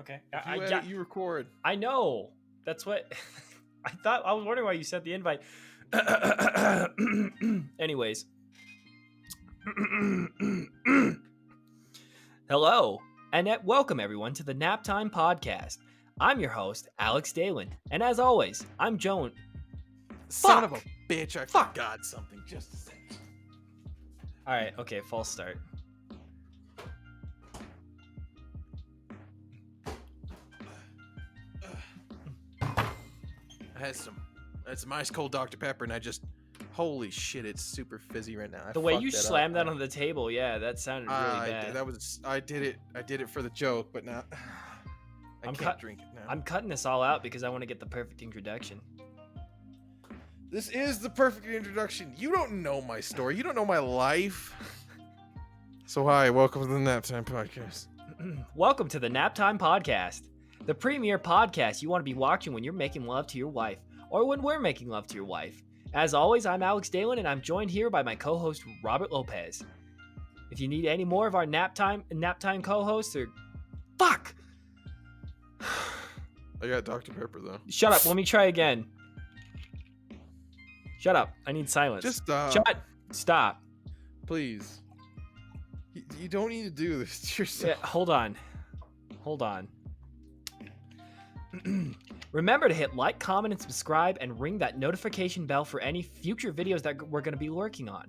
Okay. You record. I know. That's what I thought. I was wondering why you sent the invite. Anyways. Hello, and welcome everyone to the NYAP Time podcast. I'm your host, Alex Dalen, and as always, I'm Joan. Son of a bitch, I forgot something. Just a second. All right, okay, false start. I had some ice cold Dr. Pepper, and holy shit, it's super fizzy right now. The way you slammed that on the table, yeah, that sounded really bad. I did it for the joke, but now I can't drink it now. I'm cutting this all out because I want to get the perfect introduction. This is the perfect introduction. You don't know my story. You don't know my life. So hi, welcome to the NYAP Time podcast. Welcome to the NYAP Time podcast, the premier podcast you want to be watching when you're making love to your wife, or when we're making love to your wife. As always, I'm Alex Dalen, and I'm joined here by my co-host Robert Lopez. If you need any more of our NYAP Time co-hosts, or fuck, I got Dr. Pepper though. Shut up. Let me try again. Shut up. I need silence. Just stop. Stop. Please. You don't need to do this to yourself. Yeah, hold on. Remember to hit like, comment, and subscribe, and ring that notification bell for any future videos that we're going to be working on.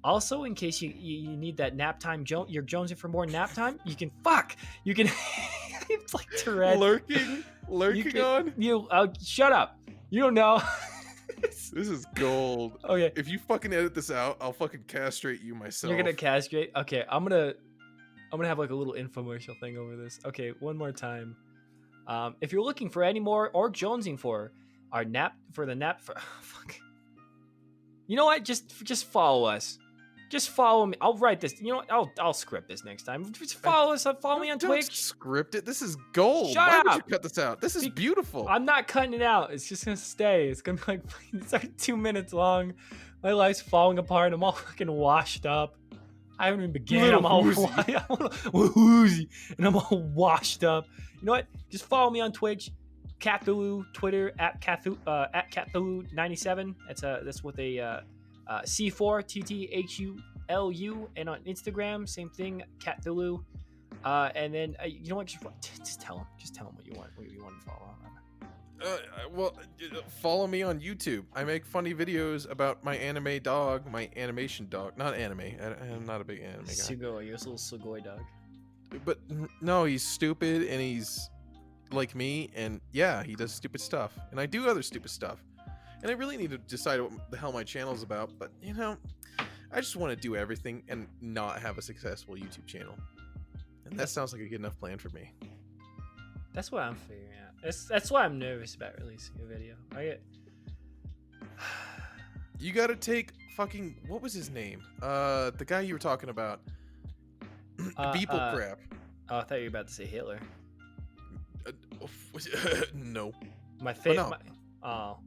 Also, in case you need that nap time, you're jonesing for more nap time, you can it's like Tourette. Lurking on? Shut up. You don't know. This is gold. Okay. If you fucking edit this out, I'll fucking castrate you myself. You're gonna castrate? Okay, I'm gonna have like a little infomercial thing over this. Okay, one more time. If you're looking for any more or jonesing for our fuck. You know what? Just follow us. Just follow me. I'll write this. You know what? I'll script this next time. Just follow us. Follow me on Twitch. Script it. This is gold. Why would you cut this out? This is beautiful. I'm not cutting it out. It's just gonna stay. It's gonna be like it's like 2 minutes long. My life's falling apart. I'm all fucking washed up. I haven't even begun. I'm all woozy, and I'm all washed up. You know what? Just follow me on Twitch, Kricfalusi, Twitter at Kricfalusi97. That's what they C4 TTHULU, and on Instagram, same thing, Kricfalusi. And then you know what? Just tell them what you want to follow on. Follow me on YouTube. I make funny videos about my anime dog, my animation dog. Not anime. I'm not a big anime guy. Sugoi, you're a little Sugoi dog. But no, he's stupid and he's like me, and yeah, he does stupid stuff, and I do other stupid stuff. And I really need to decide what the hell my channel's about, but you know, I just want to do everything and not have a successful YouTube channel. And that sounds like a good enough plan for me. That's what I'm figuring out. That's why I'm nervous about releasing a video. You gotta take fucking, what was his name? The guy you were talking about. Beeple crap. Oh, I thought you were about to say Hitler. No. My favorite. no. Oh.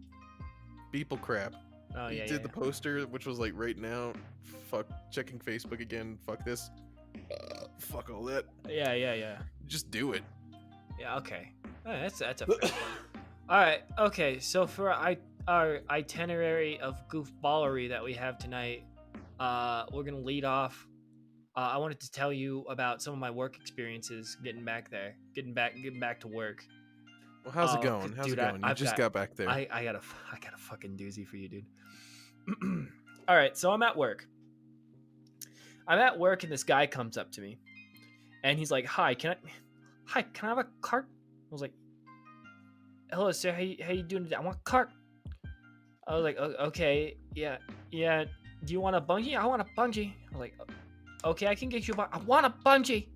Beeple crap. Oh yeah. He did the poster, which was like right now. Fuck checking Facebook again. Fuck this. Fuck all that. Yeah. Just do it. Yeah. Okay. Oh, that's a fair one. All right. Okay. So for our itinerary of goofballery that we have tonight, we're gonna lead off. I wanted to tell you about some of my work experiences getting back to work. Well, how's it going? How's it going? You just got back there. I got a fucking doozy for you, dude. All right, so I'm at work, and this guy comes up to me, and he's like, "Hi, can I have a cart?" I was like, "Hello, sir. How you doing today? I want a cart." I was like, "Okay, yeah. Do you want a bungee? I want a bungee." I was like, "Okay, I can get you I want a bungee."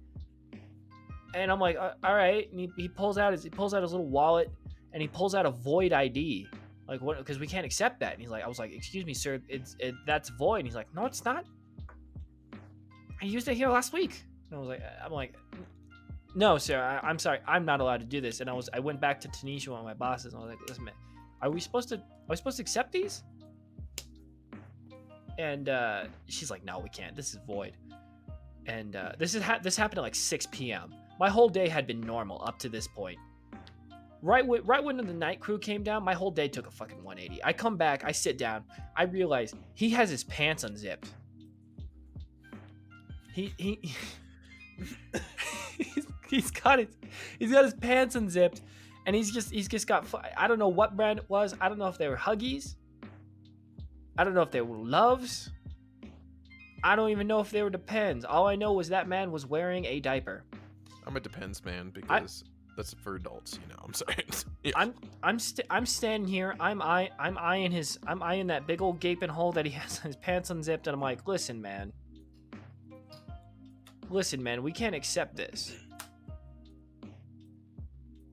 And I'm like, all right. And he pulls out his little wallet, and he pulls out a void ID. Like, what? Because we can't accept that. And I was like, excuse me, sir, that's void. And he's like, no, it's not. I used it here last week. And I'm like, no, sir, I'm sorry, I'm not allowed to do this. And I went back to Tanisha, one of my bosses, and I was like, listen, man, are we supposed to accept these? And she's like, no, we can't. This is void. And this happened at like 6 p.m. my whole day had been normal up to this point. Right when the night crew came down, my whole day took a fucking 180. I come back, I sit down, I realize he has his pants unzipped. He he's got his pants unzipped, and he's just got, I don't know what brand it was. I don't know if they were Huggies. I don't know if they were Loves. I don't even know if they were Depends. All I know was that man was wearing a diaper. I'm a Depends man because that's for adults, you know. I'm sorry. Yeah. I'm standing here. I'm eyeing that big old gaping hole that he has his pants unzipped, and I'm like, listen, man, we can't accept this.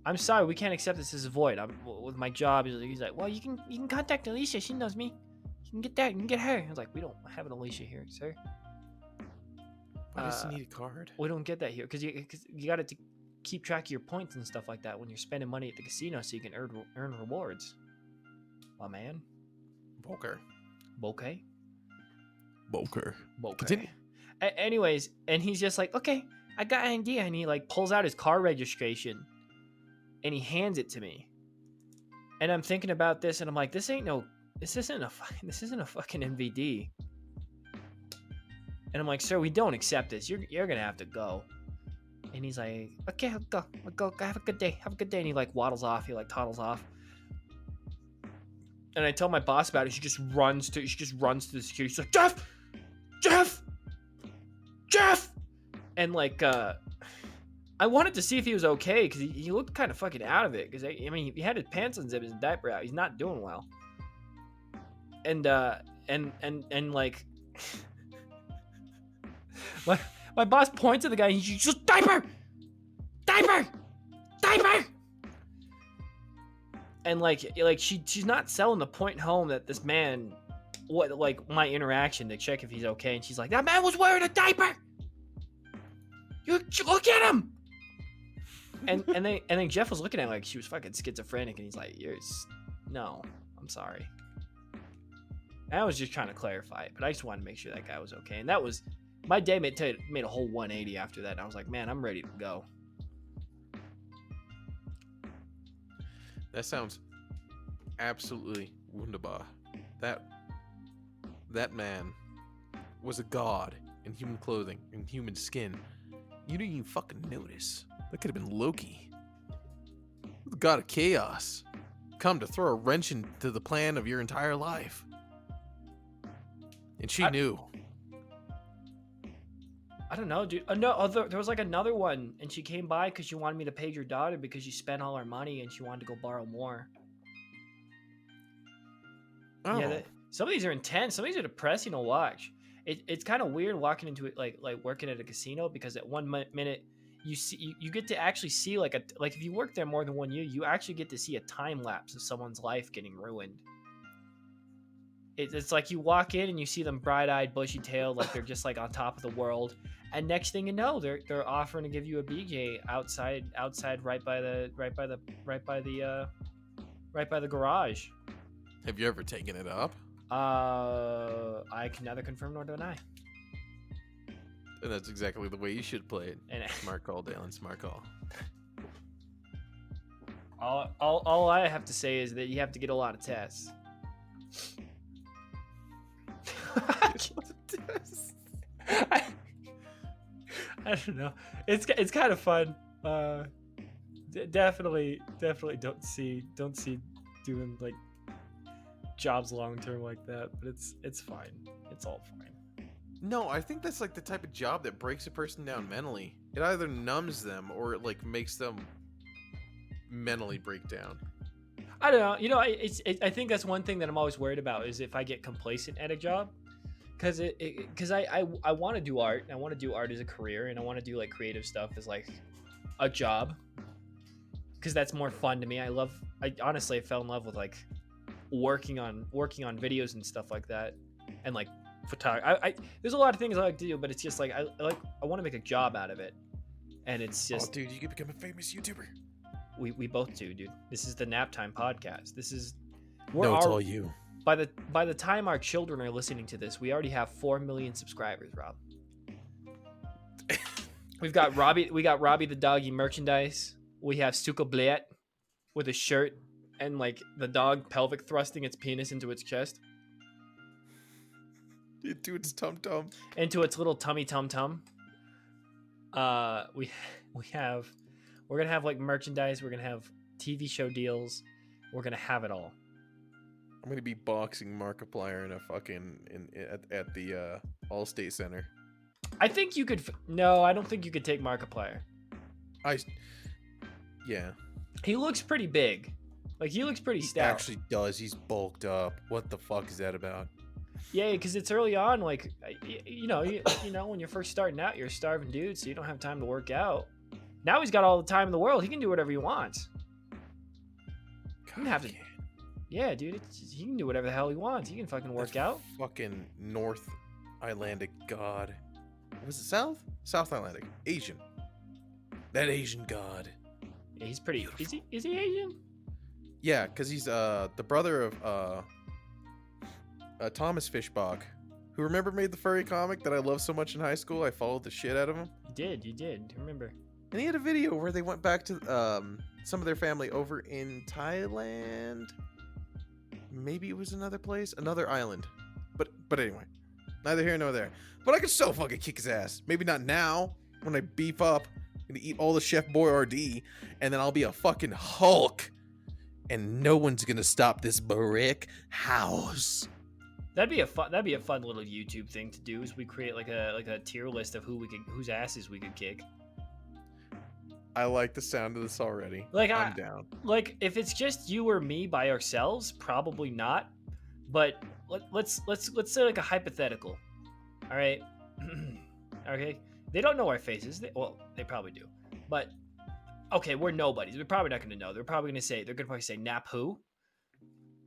I'm sorry, we can't accept this as a void. I'm with my job. He's like, well, you can contact Alicia. She knows me. You can get that. You can get her. I was like, we don't have an Alicia here, sir. Why does he need a card? We don't get that here because you got to keep track of your points and stuff like that when you're spending money at the casino, so you can earn rewards. My man. Boker. Bokeh. Continue. Anyways, and he's just like, okay, I got an idea, and he like pulls out his car registration, and he hands it to me, and I'm thinking about this, and I'm like, this isn't a fucking MVD. And I'm like, sir, we don't accept this. You're gonna have to go. And he's like, okay, I'll go. Have a good day. And he like waddles off. He like toddles off. And I tell my boss about it. She just runs to the security. She's like, Jeff. And like, I wanted to see if he was okay because he looked kind of fucking out of it. Because I mean, he had his pants unzipped, his diaper out. He's not doing well. And like, my boss points at the guy. And he's just diaper. And like she's not selling the point home that this man, what, like my interaction to check if he's okay. And she's like, that man was wearing a diaper. You look at him. And then Jeff was looking at her like she was fucking schizophrenic, and he's like, no, I'm sorry. And I was just trying to clarify it, but I just wanted to make sure that guy was okay. And that was my day. Made a whole 180 after that. And I was like, man, I'm ready to go. That sounds absolutely wunderbar. That man was a god in human clothing, in human skin. You didn't even fucking notice. That could have been Loki. The god of chaos. Come to throw a wrench into the plan of your entire life. And she knew. I don't know, dude. There was like another one, and she came by because she wanted me to page your daughter because she spent all her money and she wanted to go borrow more. Oh. Yeah, some of these are intense. Some of these are depressing to watch. It's kind of weird walking into it like working at a casino, because at one minute you get to actually see like if you work there more than 1 year, you actually get to see a time lapse of someone's life getting ruined. It's like you walk in and you see them bright-eyed, bushy-tailed, like they're just like on top of the world, and next thing you know, they're offering to give you a BJ outside right by the garage. Have you ever taken it up? I can neither confirm nor deny. And that's exactly the way you should play it. And Smart call, Dalen. Smart call. all I have to say is that you have to get a lot of tests. I don't know. It's kind of fun. Definitely don't see doing like jobs long term like that, but it's fine. It's all fine. No, I think that's like the type of job that breaks a person down mentally. It either numbs them or it like makes them mentally break down. I don't know. You know, I think that's one thing that I'm always worried about is if I get complacent at a job, because I want to do art. And I want to do art as a career, and I want to do like creative stuff as like a job, because that's more fun to me. I honestly fell in love with like working on videos and stuff like that, and like photography. There's a lot of things I like to do, but it's just like I want to make a job out of it, and it's just, dude, you could become a famous YouTuber. We both do, dude. This is the NYAP Time podcast. It's all you. By the time our children are listening to this, we already have 4 million subscribers, Rob. We've got Robbie. We got Robbie the doggy merchandise. We have Suka with a shirt and like the dog pelvic thrusting its penis into its chest, Into its tum tum. into its little tummy tum tum. We have. We're gonna have like merchandise. We're gonna have TV show deals. We're gonna have it all. I'm gonna be boxing Markiplier in a fucking at the Allstate Center. I think you could. No, I don't think you could take Markiplier. Yeah. He looks pretty big. Like he looks pretty He stout. actually does. He's bulked up. What the fuck is that about? Yeah, because it's early on. Like, you know, when you're first starting out, you're a starving dude, so you don't have time to work out. Now he's got all the time in the world. He can do whatever he wants. He doesn't have to. Yeah, dude, he can do whatever the hell he wants. He can fucking work out. Fucking North Icelandic god. Was it South? South Icelandic. Asian. That Asian god. Yeah, he's pretty. Beautiful. Is he Asian? Yeah, because he's the brother of Thomas Fishbach, who remember made the furry comic that I loved so much in high school. I followed the shit out of him. You did. Remember? And he had a video where they went back to some of their family over in Thailand. Maybe it was another place, another island. But anyway, neither here nor there. But I could so fucking kick his ass. Maybe not now when I beef up and eat all the Chef Boyardee, and then I'll be a fucking Hulk, and no one's gonna stop this brick house. That'd be a fun little YouTube thing to do. Is we create like a tier list of whose asses we could kick. I like the sound of this already. Like I'm down. Like if it's just you or me by ourselves, probably not. But let's say like a hypothetical. All right. Okay. They don't know our faces. They probably do. But okay, we're nobodies. We're probably not going to know. They're probably going to probably say NYAP who.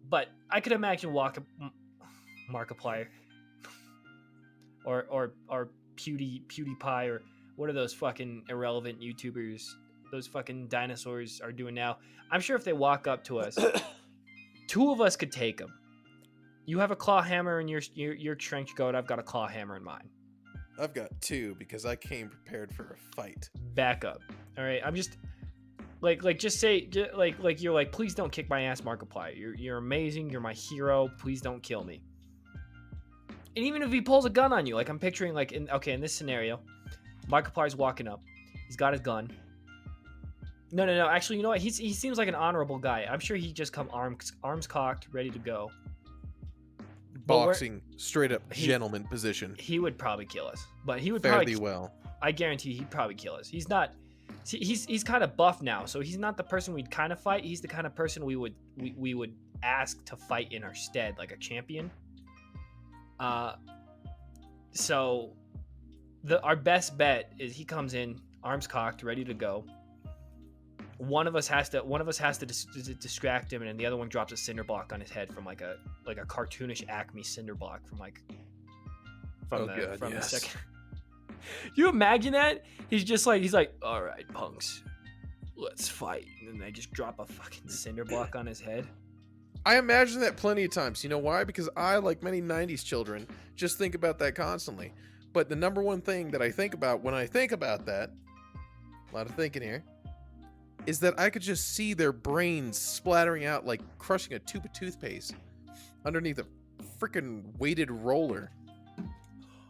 But I could imagine Markiplier or PewDiePie or what are those fucking irrelevant YouTubers, those fucking dinosaurs are doing now. I'm sure if they walk up to us, two of us could take them. You have a claw hammer in your trench coat. I've got a claw hammer in mine. I've got two because I came prepared for a fight. Back up. All right. I'm just just say like you're like, please don't kick my ass, Markiplier. You're amazing. You're my hero. Please don't kill me. And even if he pulls a gun on you, like I'm picturing like in this scenario, Markiplier's walking up. He's got his gun. No. Actually, you know what? He seems like an honorable guy. I'm sure he just come arms cocked, ready to go. Boxing, straight up gentleman position. He would probably kill us, but he would Fairly probably. well. I guarantee he'd probably kill us. He's not. He's kind of buff now, so he's not the person we'd kind of fight. He's the kind of person we would ask to fight in our stead, like a champion. So our best bet is he comes in, arms cocked, ready to go. One of us has to distract him, and then the other one drops a cinder block on his head from like a cartoonish Acme cinder block from the second. You imagine that? He's like, all right, punks, let's fight, and then they just drop a fucking cinder block on his head. I imagine that plenty of times. You know why? Because I, like many 90s children, just think about that constantly. But the number one thing that I think about when I think about that, a lot of thinking here, is that I could just see their brains splattering out like crushing a tube of toothpaste underneath a freaking weighted roller.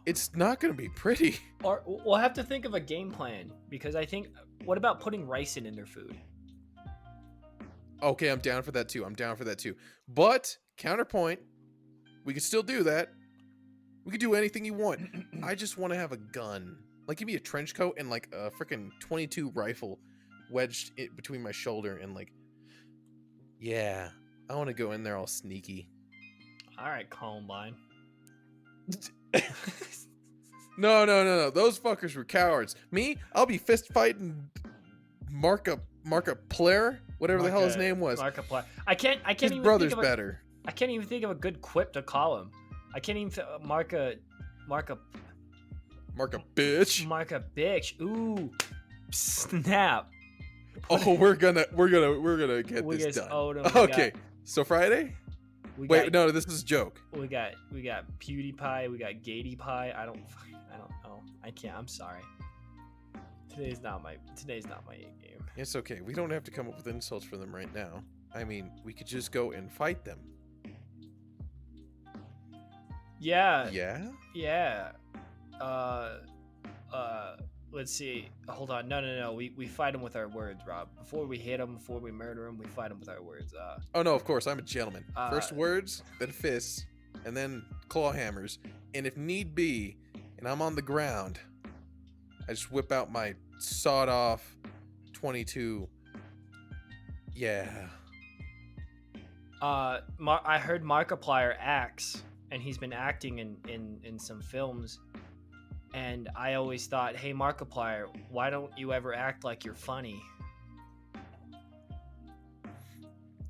It's not going to be pretty. Or we'll have to think of a game plan, because I think, what about putting ricin in their food? Okay, I'm down for that too. But, counterpoint, we could still do that. We could do anything you want. I just want to have a gun. Like, give me a trench coat and like a freaking .22 rifle wedged between my shoulder and like, yeah, I want to go in there all sneaky. All right, Columbine. No. Those fuckers were cowards. Me, I'll be fist fighting Markiplier, whatever the hell his name was. Markiplier. I can't his even brother's think of better. I can't even think of a good quip to call him. I can't even Marka bitch. Ooh, snap. Oh, we're gonna get this done. Okay, so Friday. Wait, no, this is a joke. We got PewDiePie. We got Gaty Pie. I don't know. I can't. I'm sorry. Today's not my A game. It's okay. We don't have to come up with insults for them right now. I mean, we could just go and fight them. Yeah. Yeah? Yeah. Let's see. Hold on. No. We fight them with our words, Rob. Before we hit them, before we murder them, we fight them with our words. Oh no, of course, I'm a gentleman. First words, then fists, and then claw hammers. And if need be, and I'm on the ground, I just whip out my sawed-off 22. Yeah. I heard Markiplier acts, and he's been acting in some films. And I always thought, hey, Markiplier, why don't you ever act like you're funny?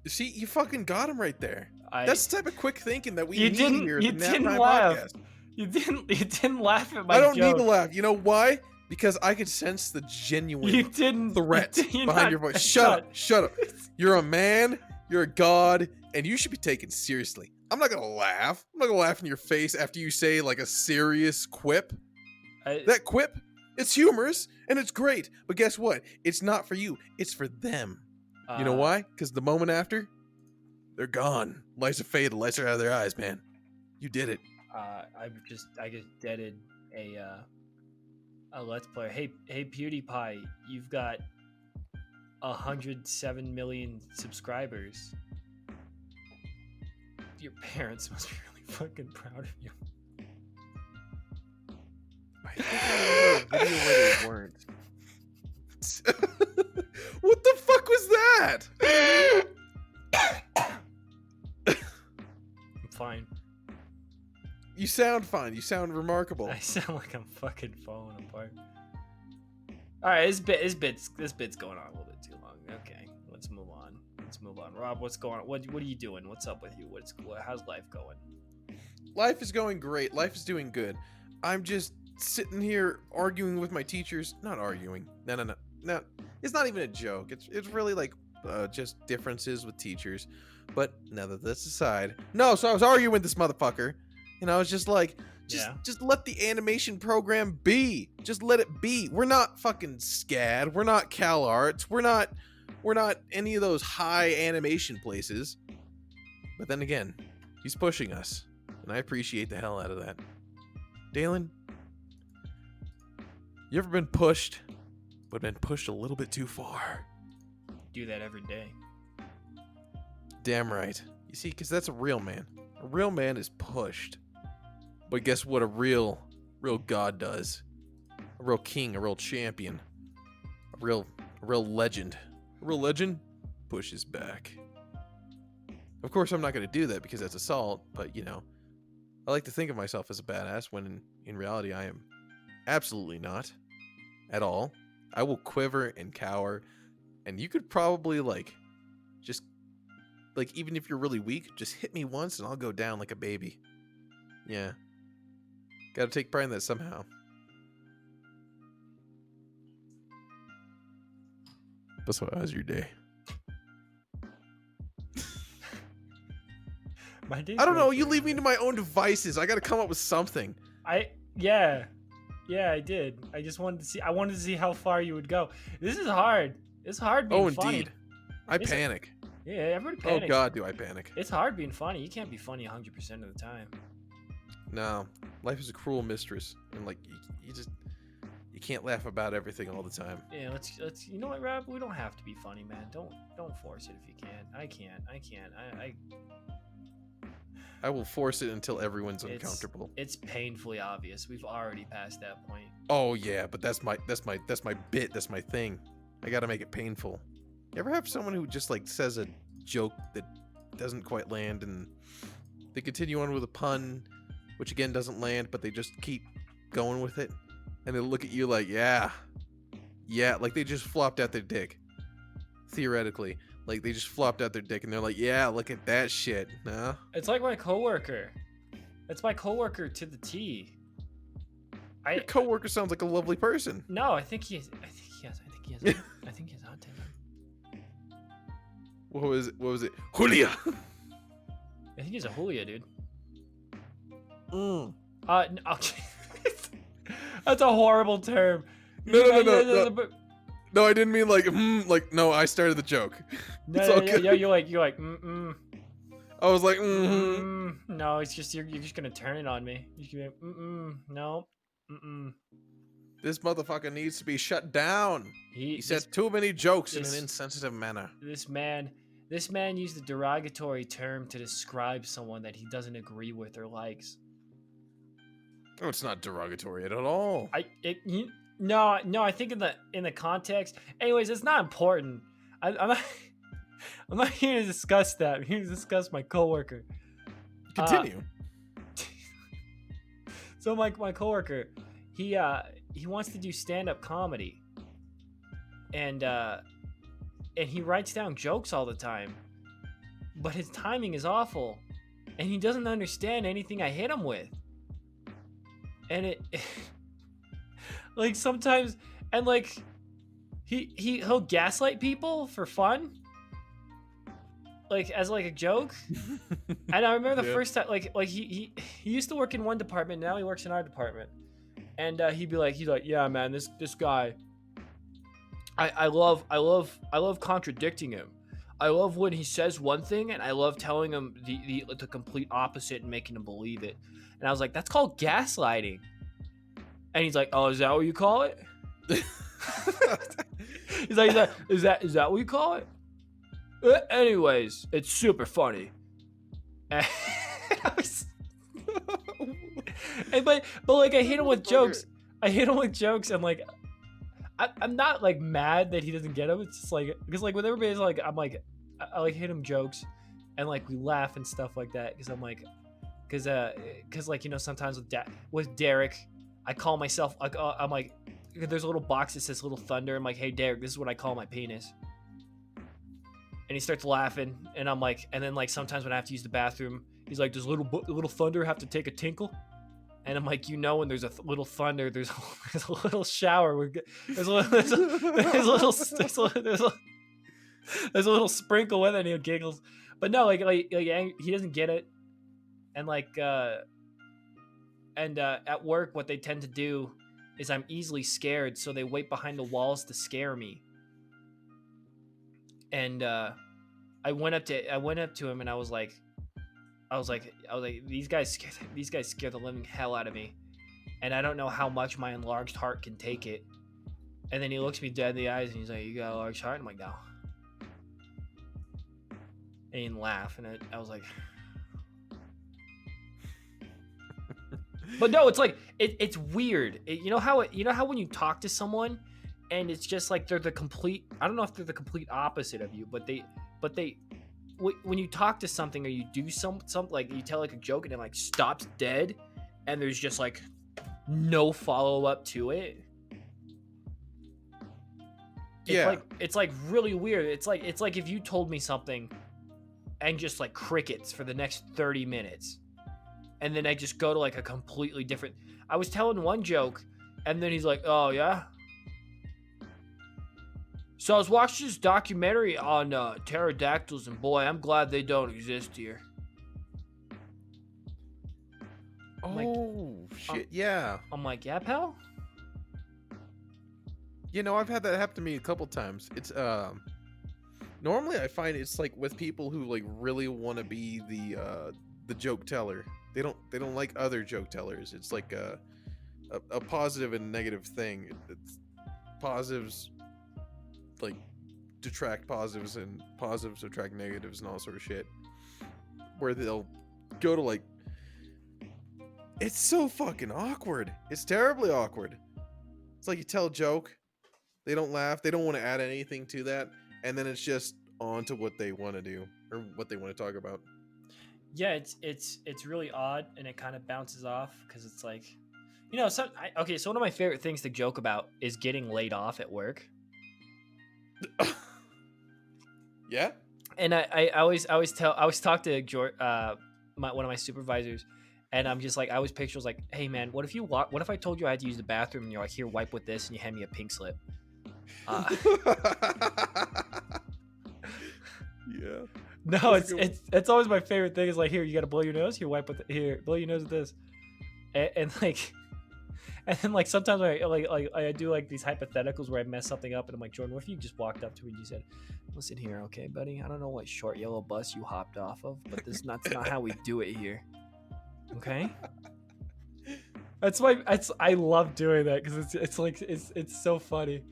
See, you fucking got him right there. That's the type of quick thinking that we need here at the NYAP Time laugh. podcast. You didn't laugh at my joke. I don't joke. need to laugh. You know why? Because I could sense the genuine threat behind your voice. Shut up. You're a man, you're a god, and you should be taken seriously. I'm not gonna laugh. I'm not gonna laugh in your face after you say like a serious quip. That quip, it's humorous and it's great, but guess what? It's not for you. It's for them. You know why? Because the moment after, they're gone. Lights are faded. Lights are out of their eyes, man. You did it. I just deaded a Let's Player. Hey PewDiePie, you've got 107 million subscribers. Your parents must be really fucking proud of you. I think I remember a video where they weren't. What the fuck was that? I'm fine. You sound fine. You sound remarkable. I sound like I'm fucking falling apart. All right, this bit's going on a little bit too long. Okay, let's move on. Rob, what's going on? What are you doing? What's up with you? How's life going? Life is going great. Life is doing good. I'm just sitting here arguing with my teachers. Not arguing. No. It's not even a joke. It's really like just differences with teachers. But now that that's aside, so I was arguing with this motherfucker, and I was just like, just let the animation program be. Just let it be. We're not fucking SCAD. We're not CalArts. We're not any of those high animation places. But then again, he's pushing us, and I appreciate the hell out of that. Dalen, you ever been pushed, but been pushed a little bit too far? Do that every day. Damn right. You see, because that's a real man. A real man is pushed. But guess what a real god does? A real king, a real champion, a real legend. A real legend pushes back. Of course, I'm not going to do that because that's assault, but you know, I like to think of myself as a badass when in reality I am absolutely not at all. I will quiver and cower, and you could probably even if you're really weak, just hit me once and I'll go down like a baby. Yeah. Gotta take pride in that somehow. But so, how's your day? My day. I don't know. You leave me to my own devices. I gotta come up with something. Yeah, I did. I just wanted to see. I wanted to see how far you would go. This is hard. It's hard being funny. Indeed. I panic. Yeah, everybody panics. Oh God, do I panic? It's hard being funny. You can't be funny 100% of the time. No, life is a cruel mistress, and you can't laugh about everything all the time. Yeah, let's. You know what, Rob? We don't have to be funny, man. Don't force it if you can't. I can't. I will force it until everyone's uncomfortable. It's painfully obvious. We've already passed that point. Oh yeah, but that's my bit. That's my thing. I gotta make it painful. You ever have someone who just says a joke that doesn't quite land, and they continue on with a pun, which again doesn't land, but they just keep going with it, and they look at you like, yeah, like they just flopped out their dick. Theoretically, like they just flopped out their dick, and they're like, yeah, look at that shit. No, it's like my coworker. It's my coworker to the T. Your coworker sounds like a lovely person. No, I think he has autism. What was it? Julia. I think he's a Julia, dude. Okay. That's a horrible term. No. No, I didn't mean like, no, I started the joke. It's all good. You're like, I was like, no, it's just you're just gonna turn it on me. You're gonna be, no, This motherfucker needs to be shut down. He said too many jokes in an insensitive manner. This man used a derogatory term to describe someone that he doesn't agree with or likes. Oh, it's not derogatory at all. No, I think in the context. Anyways, it's not important. I'm not here to discuss that. I'm here to discuss my coworker. Continue. So my coworker, he wants to do stand-up comedy, and he writes down jokes all the time, but his timing is awful, and he doesn't understand anything I hit him with, and it like sometimes, and like he'll gaslight people for fun, like as like a joke. And I remember the first time, like he used to work in one department, now he works in our department, and he's like, yeah, man, this guy, I love contradicting him. I love when he says one thing, and I love telling him the complete opposite and making him believe it. And I was like, that's called gaslighting. And he's like, oh, is that what you call it? He's like, is that what you call it? Anyways, it's super funny. But like I hit him with jokes. And like I'm not like mad that he doesn't get them. It's just like, because like with everybody's like, I'm like, I like hit him jokes, and like we laugh and stuff like that. Because I'm like, because like, you know, sometimes with Derek, I call myself like, I'm like, there's a little box that says Little Thunder. I'm like, hey Derek, this is what I call my penis. And he starts laughing, and I'm like, and then like sometimes when I have to use the bathroom, he's like, does Little Thunder have to take a tinkle? And I'm like, you know, when there's a little thunder, there's a little shower. There's a little sprinkle with it, and he giggles. But no, like he doesn't get it. And like at work, what they tend to do is I'm easily scared, so they wait behind the walls to scare me. And I went up to him, and I was like, these guys scare the living hell out of me, and I don't know how much my enlarged heart can take it. And then he looks me dead in the eyes, and he's like, you got a large heart? I'm like, no. And he didn't laugh, and I was like, but no, it's like it's weird. You know how when you talk to someone, and it's just like they're the complete, I don't know if they're the complete opposite of you, but they when you talk to something, or you do something like you tell like a joke, and it like stops dead, and there's just like no follow-up to it. It's like really weird. It's like if you told me something and just like crickets for the next 30 minutes, and then I just go to like a completely different, I was telling one joke, and then he's like, oh yeah, so I was watching this documentary on pterodactyls, and boy, I'm glad they don't exist here. Oh, shit, yeah. I'm like, yeah, pal? You know, I've had that happen to me a couple times. It's, normally I find it's like with people who like really want to be the joke teller. They don't like other joke tellers. It's like a positive and negative thing. It's positives like detract positives, and positives attract negatives, and all sort of shit, where they'll go to like, it's so fucking awkward. It's terribly awkward. It's like you tell a joke, they don't laugh, they don't want to add anything to that, and then it's just on to what they want to do, or what they want to talk about. Yeah, it's really odd, and it kind of bounces off, because it's like, you know, so one of my favorite things to joke about is getting laid off at work. Yeah. And I always talk to George, one of my supervisors, and I'm just like, I always picture like, hey man, what if I told you I had to use the bathroom, and you're like, here, wipe with this, and you hand me a pink slip. Yeah. No, it's always my favorite thing is like, here, you gotta blow your nose, here, wipe with here, blow your nose with this, and like, And then like sometimes I do like these hypotheticals where I mess something up, and I'm like, Jordan, what if you just walked up to me and you said, "Listen here, okay, buddy. I don't know what short yellow bus you hopped off of, but that's not how we do it here. Okay." That's why I love doing that because it's so funny.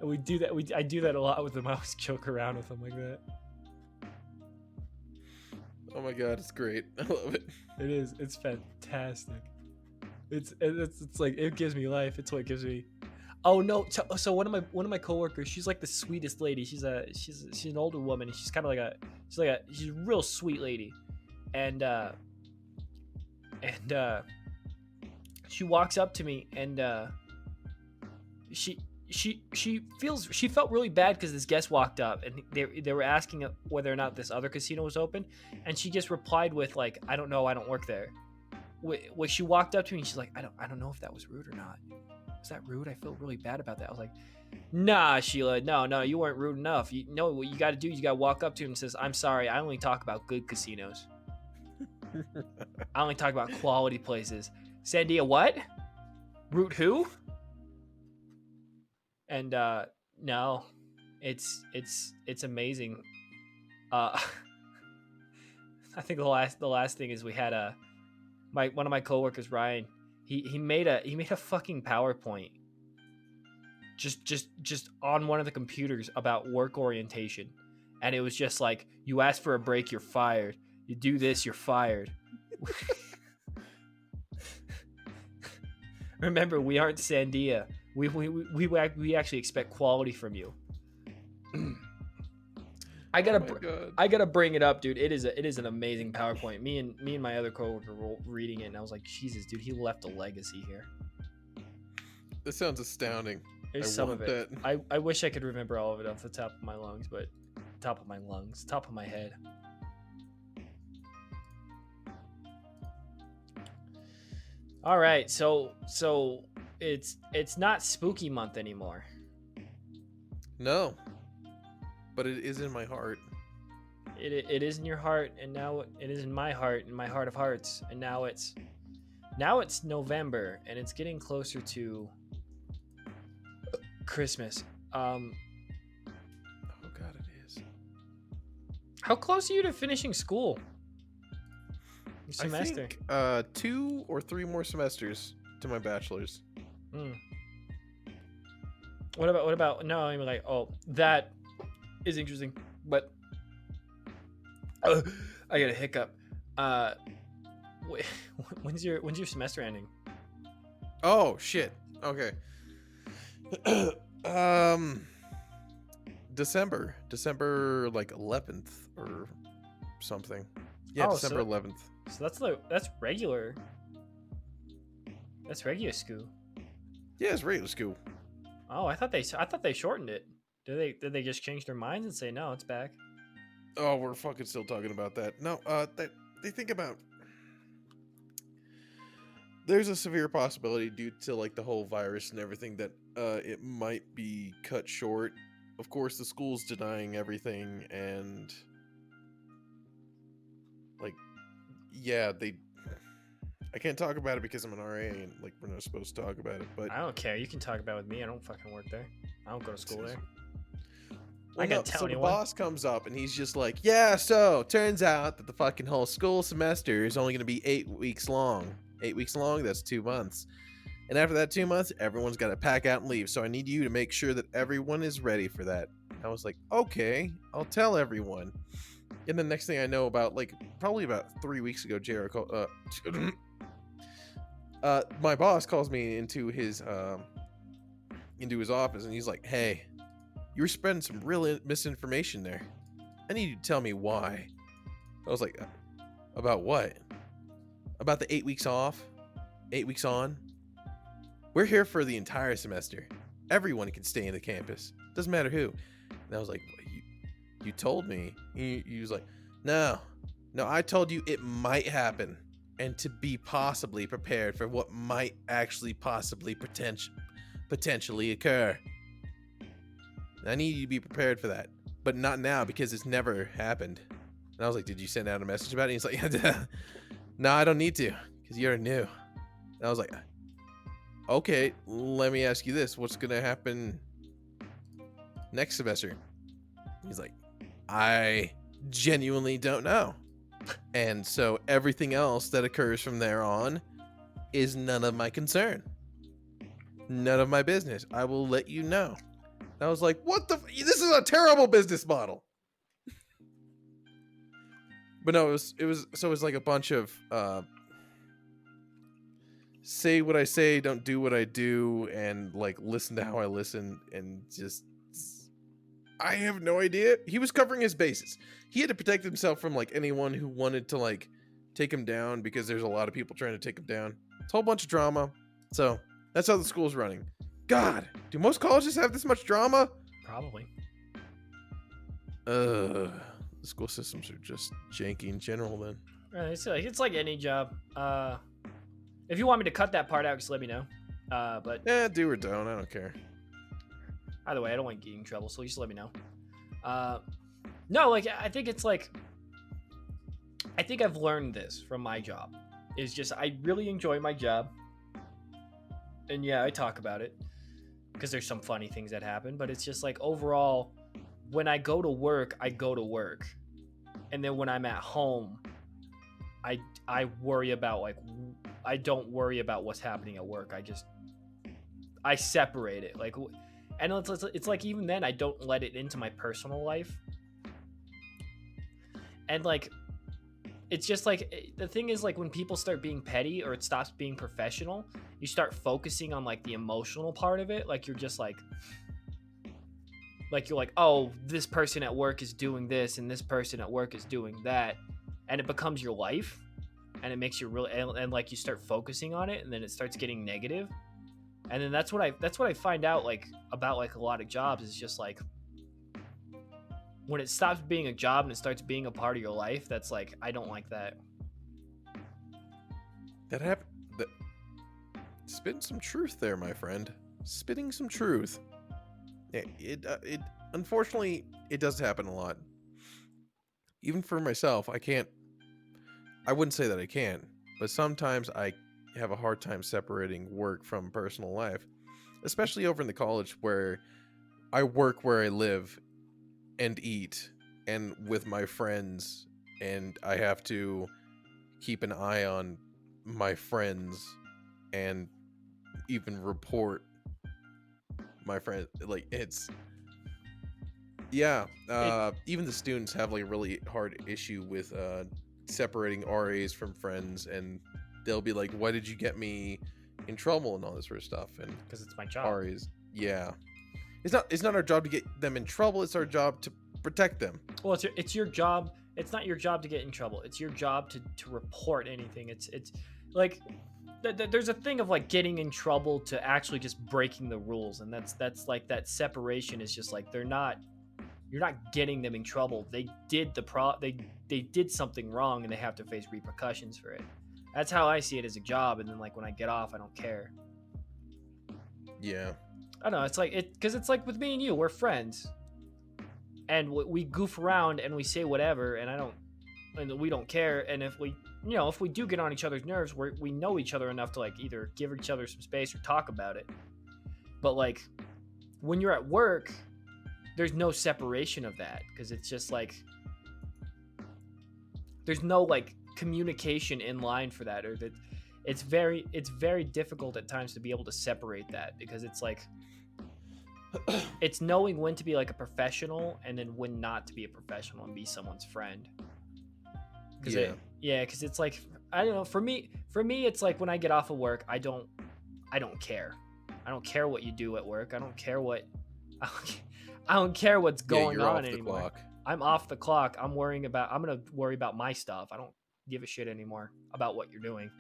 And we do that. I do that a lot with him. I always joke around with him like that. Oh my god, it's great. I love it. It is. It's fantastic. It's like it gives me life. It's what gives me. Oh no! So one of my coworkers, she's like the sweetest lady. She's an older woman. And she's kind of like she's a real sweet lady, and she walks up to me and she felt really bad because this guest walked up and they were asking whether or not this other casino was open, and she just replied with like, "I don't know, I don't work there." When she walked up to me and she's like, I don't know if that was rude or not. Was that rude? I feel really bad about that. I was like, nah, Sheila, no, you weren't rude enough. You know what you got to do? You got to walk up to him and says, "I'm sorry, I only talk about good casinos. I only talk about quality places." Sandia, what? Root who? And no, it's amazing. I think the last thing is we had one of my coworkers, Ryan. He made a fucking PowerPoint just on one of the computers about work orientation, and it was just like, you ask for a break, you're fired. You do this, you're fired. Remember, we aren't Sandia. We actually expect quality from you. I gotta bring it up, dude. It is an amazing PowerPoint. Me and my other coworker were reading it, and I was like, Jesus, dude, he left a legacy here. This sounds astounding. There's some of it. I wish I could remember all of it off the top of my lungs, but top of my head. All right, so it's not spooky month anymore. No, but it is in my heart. It is in your heart, and now it is in my heart of hearts, and now it's November, and it's getting closer to Christmas. Oh God, it is. How close are you to finishing school? Your semester? I think 2 or 3 more semesters to my bachelor's. What about? No, I mean, like, oh, that is interesting, but I got a hiccup. When's your semester ending? Oh shit. Okay. December like 11th or something. Yeah, December 11th. So that's regular. That's regular school. Yeah, it's regular school. Oh, I thought they shortened it. Did they just change their minds and say no, it's back? Oh, we're fucking still talking about that. No, they think about. There's a severe possibility due to like the whole virus and everything that it might be cut short. Of course, the school's denying everything, and like, yeah, I can't talk about it because I'm an RA and like we're not supposed to talk about it. But I don't care. You can talk about it with me. I don't fucking work there. I don't go to school there. Well, I gotta tell anyone. The boss comes up and he's just like, yeah, so turns out that the fucking whole school semester is only going to be 8 weeks long. 8 weeks long, that's 2 months. And after that 2 months, everyone's got to pack out and leave. So I need you to make sure that everyone is ready for that. I was like, okay, I'll tell everyone. And the next thing I know, about like probably about 3 weeks ago, JR called, my boss calls me into his office and he's like, hey, you were spreading some real misinformation there. I need you to tell me why. I was like, about what? About the 8 weeks off? 8 weeks on? We're here for the entire semester. Everyone can stay in the campus. Doesn't matter who. And I was like, you told me. He was like, no, I told you it might happen. And to be possibly prepared for what might actually possibly potentially occur. And I need you to be prepared for that. But not now, because it's never happened. And I was like, did you send out a message about it? And he's like, no, I don't need to, because you already knew. And I was like, okay, let me ask you this. What's going to happen next semester? He's like, I genuinely don't know. And so everything else that occurs from there on is none of my concern. None of my business. I will let you know. And I was like, what the? This is a terrible business model. But no, it was like a bunch of say what I say, don't do what I do, and like listen to how I listen, and just I have no idea. He was covering his bases. He had to protect himself from like anyone who wanted to like take him down, because there's a lot of people trying to take him down. It's a whole bunch of drama. So that's how the school's running. God, do most colleges have this much drama? Probably. The school systems are just janky in general then. It's like any job. If you want me to cut that part out, just let me know. But do or don't. I don't care. Either way, I don't want getting in trouble, so just let me know. No, like I think it's like I think I've learned this from my job. Is just I really enjoy my job. And yeah, I talk about it because there's some funny things that happen, but it's just like overall, when I go to work, I go to work. And then when I'm at home, I worry about like I don't worry about what's happening at work. I separate it. Like, and it's like even then I don't let it into my personal life. And like it's just like the thing is like when people start being petty or it stops being professional, you start focusing on like the emotional part of it. Like you're just like you're like, oh, this person at work is doing this and this person at work is doing that, and it becomes your life, and it makes you really and like you start focusing on it, and then it starts getting negative. And then that's what I find out like about like a lot of jobs is just like when it stops being a job and it starts being a part of your life, that's like I don't like that. That happened. Spitting some truth there, my friend. Spitting some truth. It unfortunately it does happen a lot. Even for myself, I wouldn't say that I can't, but sometimes I have a hard time separating work from personal life, especially over in the college where I work where I live and eat and with my friends, and I have to keep an eye on my friends and even report my friend. Like it's even the students have like a really hard issue with separating RAs from friends, and they'll be like, why did you get me in trouble and all this sort of stuff? And Because it's my job. RAs, yeah, it's not our job to get them in trouble, it's our job to protect them. Well, it's your job. It's not your job to get in trouble. It's your job to report anything. It's like there's a thing of like getting in trouble to actually just breaking the rules, and that's like that separation is just like you're not getting them in trouble. They did they did something wrong and they have to face repercussions for it. That's how I see it as a job. And then like when I get off, I don't care. Yeah, I don't know. It's like because it's like with me and you, we're friends, and we goof around and we say whatever, and we don't care. And if we do get on each other's nerves, we know each other enough to like either give each other some space or talk about it. But like when you're at work, there's no separation of that, because it's just like there's no like communication in line for that, or that it's very difficult at times to be able to separate that, because it's like it's knowing when to be like a professional and then when not to be a professional and be someone's friend. Because it's like I don't know. For me, it's like when I get off of work, I don't care. I don't care what you do at work. I don't care what's going on anymore. Clock. I'm off the clock. I'm gonna worry about my stuff. I don't give a shit anymore about what you're doing.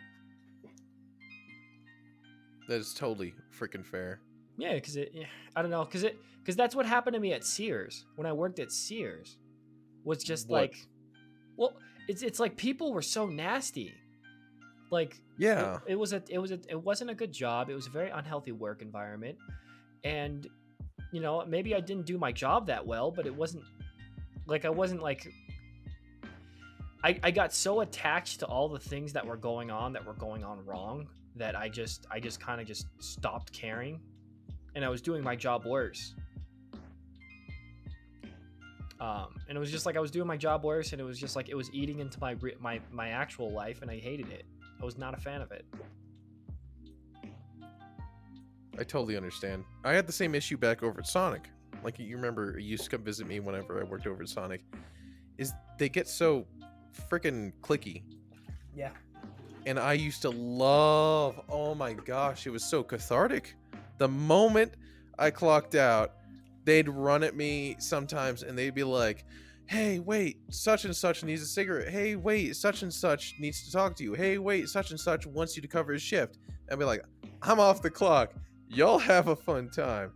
That is totally freaking fair. Yeah, because I don't know, because that's what happened to me at Sears when I worked at Sears. Was just What? like, well, it's like people were so nasty. Like, Yeah, it wasn't a good job. It was a very unhealthy work environment, and maybe I didn't do my job that well, but it wasn't like I got so attached to all the things that were going on wrong that I just kind of just stopped caring, and I was doing my job worse. And it was just like I was doing my job worse, and it was just like it was eating into my actual life, and I hated it. I was not a fan of it. I totally understand. I had the same issue back over at Sonic. Like, you remember, you used to come visit me whenever I worked over at Sonic. Is they get so freaking clicky. Yeah. And I used to love, oh my gosh, it was so cathartic. The moment I clocked out, they'd run at me sometimes and they'd be like, hey, wait, such and such needs a cigarette. Hey, wait, such and such needs to talk to you. Hey, wait, such and such wants you to cover his shift. And I'd be like, I'm off the clock. Y'all have a fun time.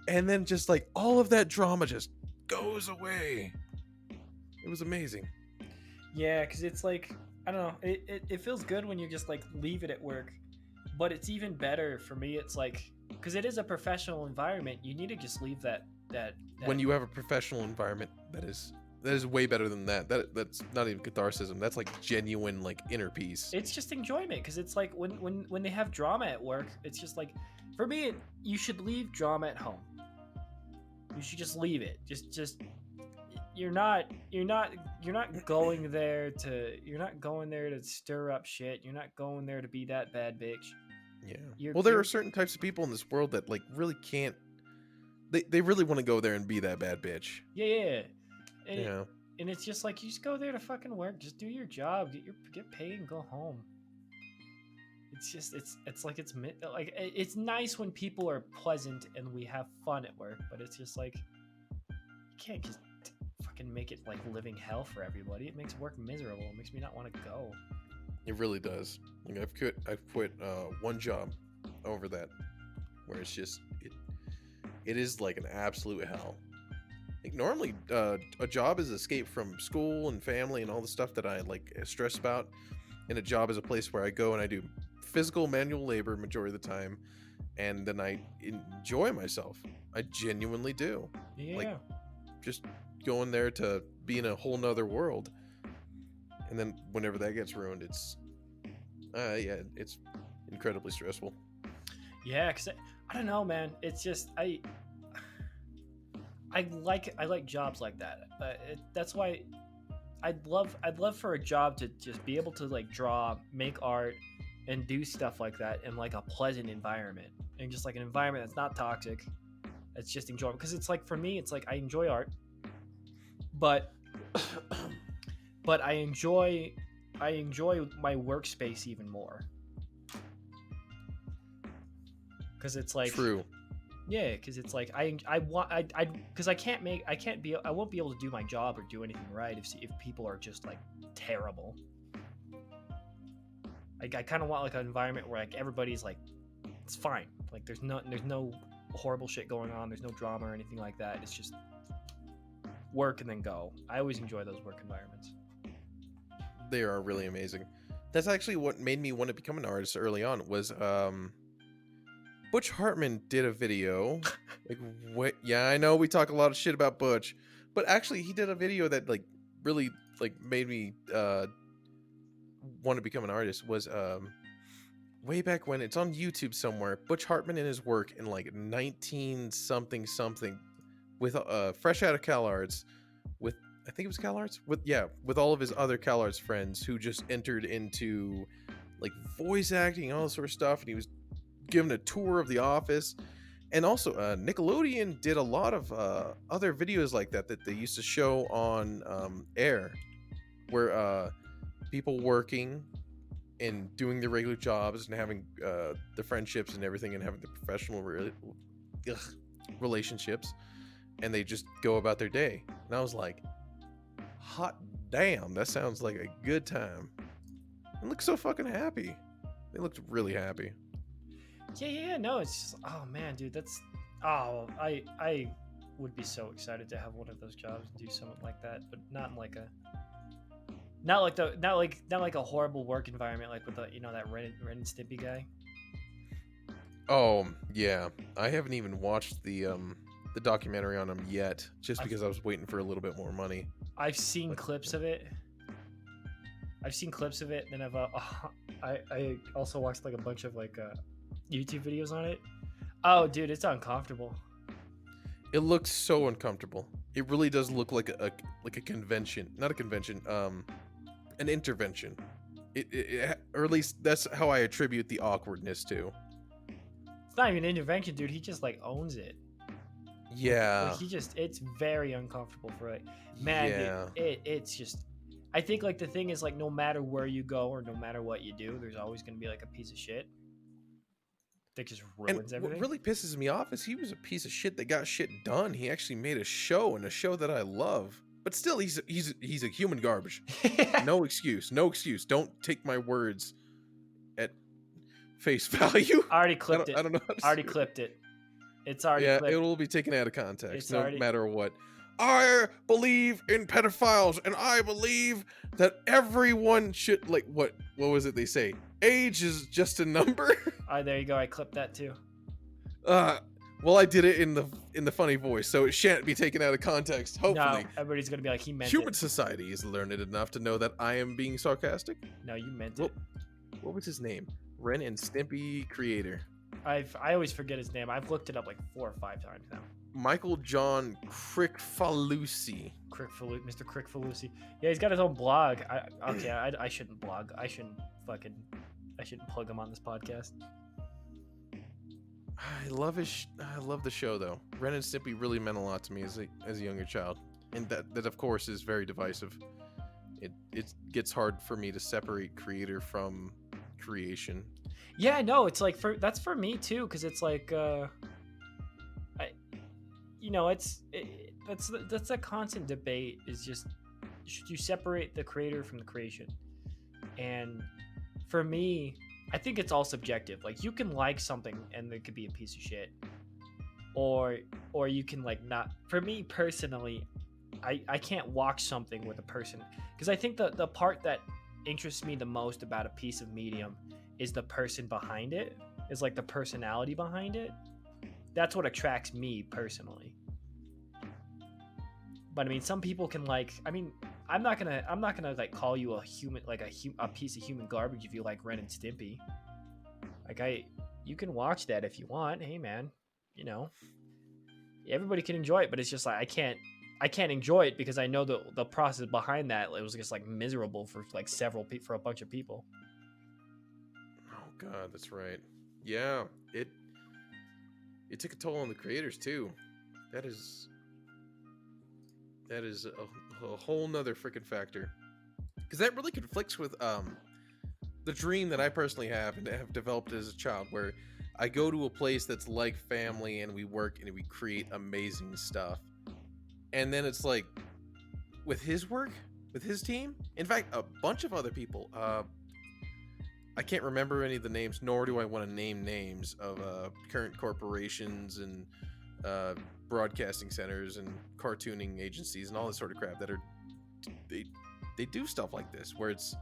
And then just like all of that drama just goes away. It was amazing. Yeah, because it's like, I don't know, it feels good when you just like leave it at work, but it's even better for me. It's like, because it is a professional environment, you need to just leave that when you have a professional environment, that is way better than that. That's not even catharsis. That's like genuine like inner peace. It's just enjoyment, because it's like when they have drama at work, it's just like, for me, you should leave drama at home. You should just leave it. Just you're not going there to stir up shit. You're not going there to be that bad bitch. Yeah. There are certain types of people in this world that like really can't. They really want to go there and be that bad bitch. Yeah. And it's just like, you just go there to fucking work. Just do your job. Get paid and go home. It's just it's nice when people are pleasant and we have fun at work, but it's just like, you can't just fucking make it like living hell for everybody. It makes work miserable. It makes me not want to go. It really does. Like, I've quit one job over that, where it's just it is like an absolute hell. Like, normally a job is escape from school and family and all the stuff that I like stress about, and a job is a place where I go and I do physical manual labor majority of the time, and then I enjoy myself. I genuinely do. Yeah. Like, just going there to be in a whole nother world, and then whenever that gets ruined, it's incredibly stressful. Yeah, because I don't know, man. It's just I like jobs like that. That's why I'd love for a job to just be able to like draw, make art, and do stuff like that in like a pleasant environment, and just like an environment that's not toxic. It's just enjoyable, because it's like, for me, it's like I enjoy art, but I enjoy my workspace even more, because it's like, true. Yeah, because it's like I because I won't be able to do my job or do anything right if people are just like terrible. Like, I kind of want like an environment where like everybody's like, it's fine. Like, there's no horrible shit going on. There's no drama or anything like that. It's just work and then go. I always enjoy those work environments. They are really amazing. That's actually what made me want to become an artist early on. Was Butch Hartman did a video. Like, what? Yeah, I know we talk a lot of shit about Butch, but actually he did a video that like really like made me want to become an artist. Was way back when. It's on YouTube somewhere. Butch Hartman in his work in like 19 something with fresh out of CalArts, with I think it was CalArts, with all of his other CalArts friends who just entered into like voice acting and all this sort of stuff, and he was given a tour of the office. And also Nickelodeon did a lot of other videos like that they used to show on air, where people working and doing their regular jobs and having the friendships and everything, and having the professional relationships, and they just go about their day. And I was like, hot damn, that sounds like a good time. They look so fucking happy. They looked really happy. Yeah, no, it's just, oh man, dude, I would be so excited to have one of those jobs and do something like that, but not like a horrible work environment, like with that Ren and Stimpy guy. Oh yeah, I haven't even watched the documentary on him yet, just because I was waiting for a little bit more money. I've seen clips of it. And I also watched like a bunch of like YouTube videos on it. Oh, dude, it's uncomfortable. It looks so uncomfortable. It really does look like a convention, not a convention, an intervention. Or at least that's how I attribute the awkwardness to. It's not even an intervention, dude. He just like owns it. Yeah. Like he just, it's very uncomfortable for like, man. Yeah. It's just. I think like the thing is like no matter where you go or no matter what you do, there's always gonna be like a piece of shit that just And ruins what everything. really pisses me off is he was a piece of shit that got shit done. He actually made a show, and a show that I love. But still, he's a human garbage. No excuse. No excuse. Don't take my words at face value. I already clipped it. I don't know how to Already say it. clipped it. It's already Yeah, clipped. it will be taken out of context, It's no already- matter what. I believe in pedophiles, and I believe that everyone should like what was it they say? Age is just a number. All right, there you go. I clipped that too. Well, I did it in the funny voice, so it shan't be taken out of context. Hopefully, No, everybody's gonna be like, he meant human it. society is learned enough to know that I am being sarcastic. No, you meant Well, it. what was his name? Ren and Stimpy creator. I always forget his name. I've looked it up like 4 or 5 times now. Michael John Kricfalusi. Mr. Kricfalusi. Yeah, he's got his own blog. I shouldn't blog. I shouldn't plug him on this podcast. I love the show though. Ren and Stimpy really meant a lot to me as a younger child, and that of course is very divisive. It gets hard for me to separate creator from creation. Yeah, no, it's like that's for me too, because it's like that's a constant debate. Is just should you separate the creator from the creation? And for me, I think it's all subjective. Like you can like something and it could be a piece of shit, or you can like not. For me personally, I can't watch something with a person because I think the part that interests me the most about a piece of medium is the person behind it, is like the personality behind it. That's what attracts me personally. But I mean, some people can like. I mean, I'm not gonna like call you a human, like a piece of human garbage if you like Ren and Stimpy. Like you can watch that if you want. Hey man, everybody can enjoy it, but it's just like I can't enjoy it because I know the process behind that. It was just like miserable for like for a bunch of people. Oh god, that's right. Yeah, it took a toll on the creators too. That is a whole nother freaking factor, because that really conflicts with the dream that I personally have and have developed as a child, where I go to a place that's like family and we work and we create amazing stuff. And then it's like with his work, with his team, in fact, a bunch of other people. I can't remember any of the names, nor do I want to name names of current corporations and broadcasting centers and cartooning agencies and all this sort of crap that are they do stuff like this where it's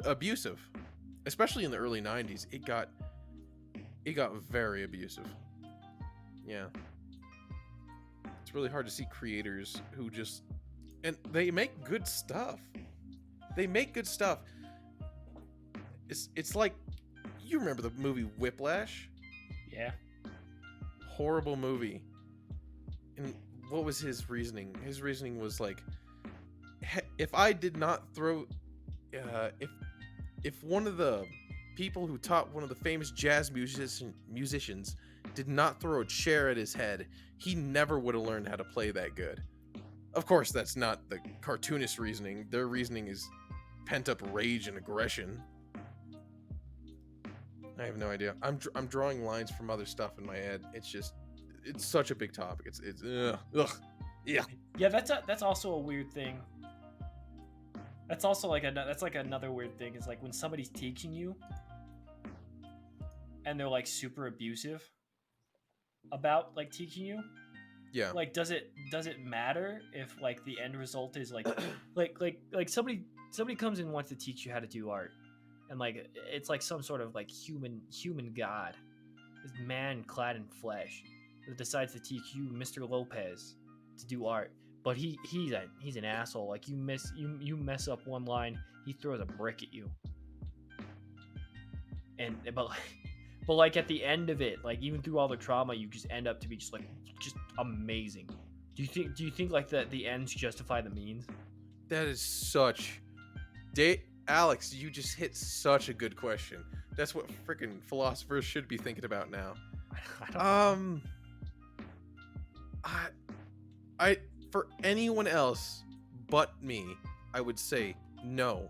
abusive, especially in the early 90s. It got very abusive. Yeah, it's really hard to see creators who just, and they make good stuff. It's like, you remember the movie Whiplash? Yeah. Horrible movie. And what was his reasoning? His reasoning was like, if I did not throw, if one of the people who taught one of the famous jazz musicians did not throw a chair at his head, he never would have learned how to play that good. Of course, that's not the cartoonist reasoning. Their reasoning is pent-up rage and aggression. I have no idea. I'm drawing lines from other stuff in my head. It's such a big topic. It's ugh. Yeah. Yeah, that's also a weird thing. That's also like another weird thing is like when somebody's teaching you and they're like super abusive about like teaching you. Yeah. Like does it matter if like the end result is like like somebody comes and wants to teach you how to do art, and like it's like some sort of like human god, this man clad in flesh that decides to teach you, Mr. Lopez, to do art. but he's an asshole. Like you mess up one line, he throws a brick at you. And but like at the end of it, like even through all the trauma, you just end up to be just amazing. Do you think like the ends justify the means? That is such Alex, you just hit such a good question. That's what freaking philosophers should be thinking about now. I for anyone else but me, I would say no.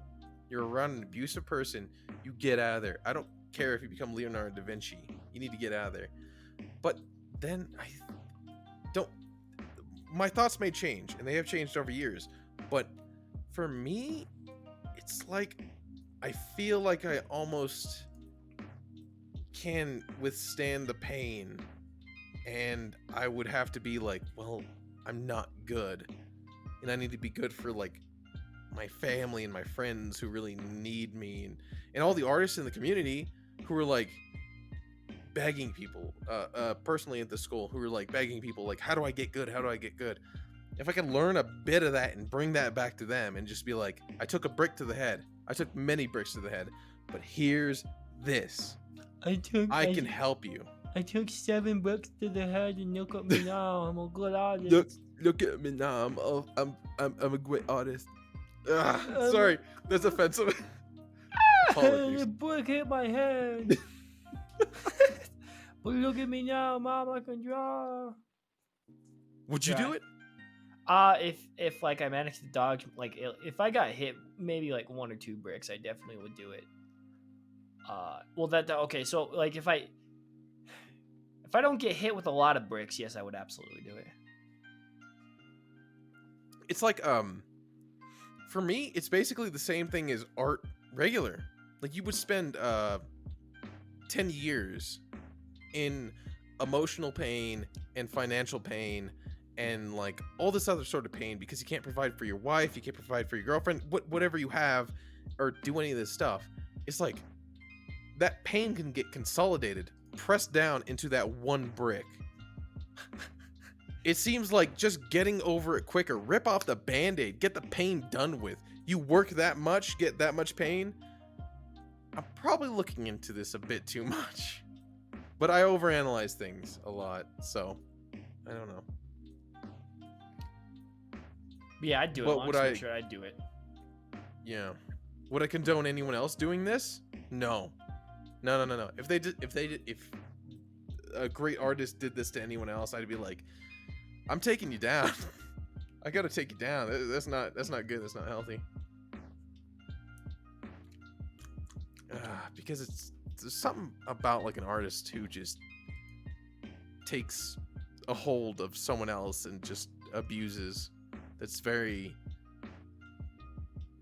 You're around an abusive person, you get out of there. I don't care if you become Leonardo da Vinci. You need to get out of there. But then my thoughts may change, and they have changed over years. But for me, it's like I feel like I almost can withstand the pain, and I would have to be like, well, I'm not good, and I need to be good for like my family and my friends who really need me, and all the artists in the community who are like begging people, personally at the school, who are like begging people, like, how do I get good? How do I get good? If I can learn a bit of that and bring that back to them and just be like, I took a brick to the head. I took many bricks to the head, but here's this. I can help you. I took 7 bricks to the head, and look at me now. I'm a good artist. Look at me now. I'm a great artist. Sorry, that's offensive. A brick hit my head. But look at me now, Mom. I can draw. Would you do it? If like I managed to dodge, like if I got hit maybe like 1 or 2 bricks, I definitely would do it. Well okay, so like if I don't get hit with a lot of bricks, yes, I would absolutely do it. It's like for me, it's basically the same thing as art regular. Like you would spend 10 years in emotional pain and financial pain and like all this other sort of pain because you can't provide for your wife, you can't provide for your girlfriend, whatever you have, or do any of this stuff. It's like that pain can get consolidated, pressed down into that one brick. It seems like just getting over it quicker, rip off the band-aid, get the pain done with. You work that much, get that much pain. I'm probably looking into this a bit too much, but I overanalyze things a lot, so I don't know. Yeah, I'd do it. Long story short, I'd do it. Yeah. Would I condone anyone else doing this? No. If a great artist did this to anyone else, I'd be like, I'm taking you down. I gotta take you down. That's not good. That's not healthy. Because there's something about like an artist who just takes a hold of someone else and just abuses. That's very,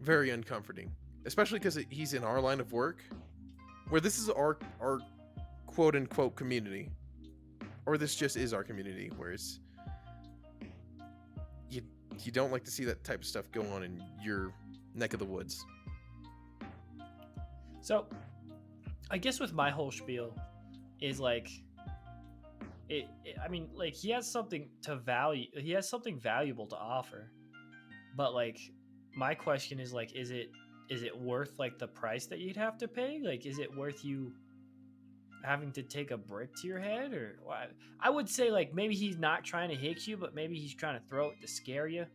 very uncomforting, especially because he's in our line of work, where this is our quote unquote community, or this just is our community, where it's you don't like to see that type of stuff go on in your neck of the woods. So, I guess with my whole spiel is like, I mean, like he has something to value. He has something valuable to offer, but like my question is like, is it worth like the price that you'd have to pay? Like, is it worth you having to take a brick to your head, or what? I would say like maybe he's not trying to hit you, but maybe he's trying to throw it to scare you.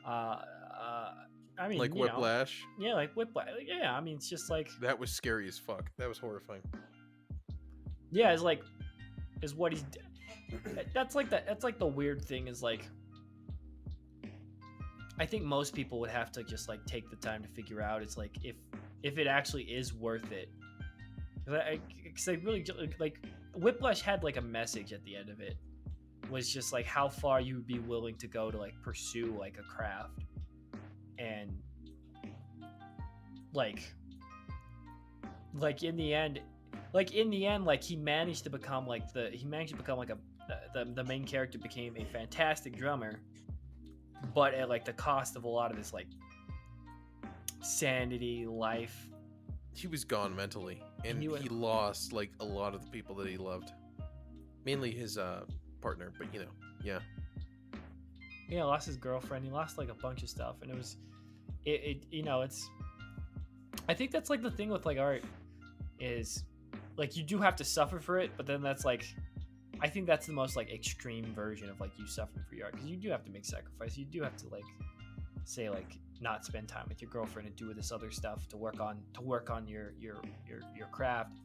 I mean, like whiplash. Yeah, like whiplash. Yeah, I mean, it's just like that was scary as fuck. That was horrifying. Yeah, it's like is what he's. That's like the weird thing is like. I think most people would have to just like take the time to figure out. It's like if it actually is worth it. Because I really like Whiplash had like a message at the end of it. Was just like how far you would be willing to go to like pursue like a craft, and like in the end like he managed to become like the main character became a fantastic drummer, but at like the cost of a lot of this like sanity, life. He was gone mentally, and he lost like a lot of the people that he loved, mainly his partner, but you know, yeah. Yeah, lost his girlfriend. He lost like a bunch of stuff, and it you know, it's. I think that's like the thing with like art is, like you do have to suffer for it, but then that's like, I think that's the most like extreme version of like you suffering for your art, because you do have to make sacrifice. You do have to like say like not spend time with your girlfriend and do this other stuff to work on your craft.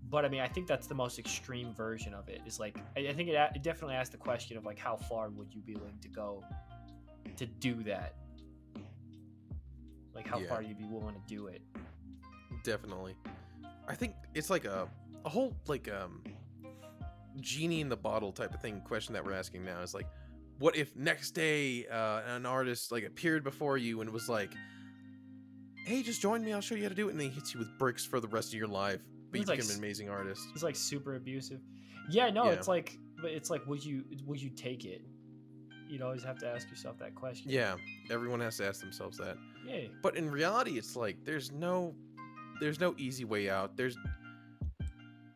But I mean, I think that's the most extreme version of it. Is like I think it definitely asks the question of like how far would you be willing to go to do that? Like how Yeah, far you'd be willing to do it. definitely. I think it's like a whole like genie in the bottle type of thing question that we're asking now is like, what if next day an artist like appeared before you and was like, hey, just join me, I'll show you how to do it, and then he hits you with bricks for the rest of your life, but you It's like become an amazing artist. it's like super abusive. Yeah, no, Yeah. it's like, but it's like, would you take it? You'd always have to ask yourself that question. Yeah, everyone has to ask themselves that. Yeah. But in reality, it's like there's no easy way out.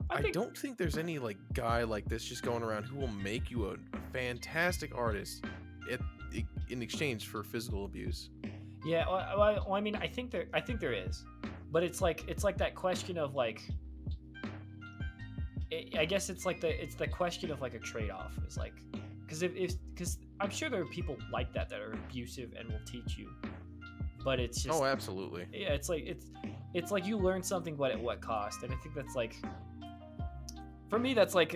I think don't think there's any like guy like this just going around who will make you a fantastic artist at, in exchange for physical abuse. Yeah, I mean, I think there is, but it's like that question of like, I guess it's the question of like a trade off. It's like, because I'm sure there are people like that are abusive and will teach you, but it's just, Oh, absolutely. yeah, it's like you learn something, but at what cost? And I think that's like, for me, that's like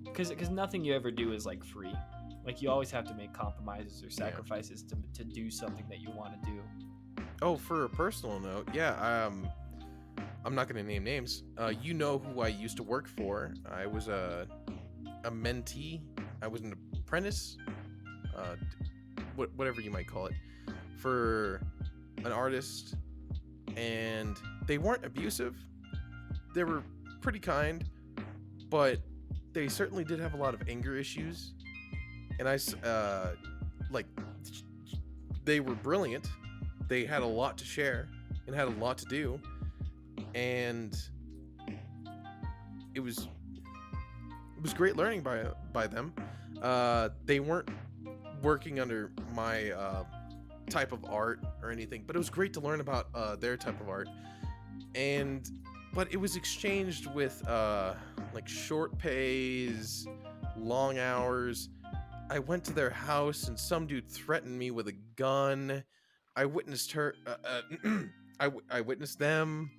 because nothing you ever do is like free. Like you always have to make compromises or sacrifices to do something that you want to do. Oh, for a personal note, yeah, I'm not going to name names. You know who I used to work for. I was a mentee. I was an apprentice, whatever you might call it, for an artist. And they weren't abusive. They were pretty kind, but they certainly did have a lot of anger issues. And like, they were brilliant. They had a lot to share and had a lot to do. And it was great learning by them. They weren't working under my type of art or anything, but it was great to learn about their type of art. But it was exchanged with like short pays, long hours. I went to their house and some dude threatened me with a gun. I witnessed her. I witnessed them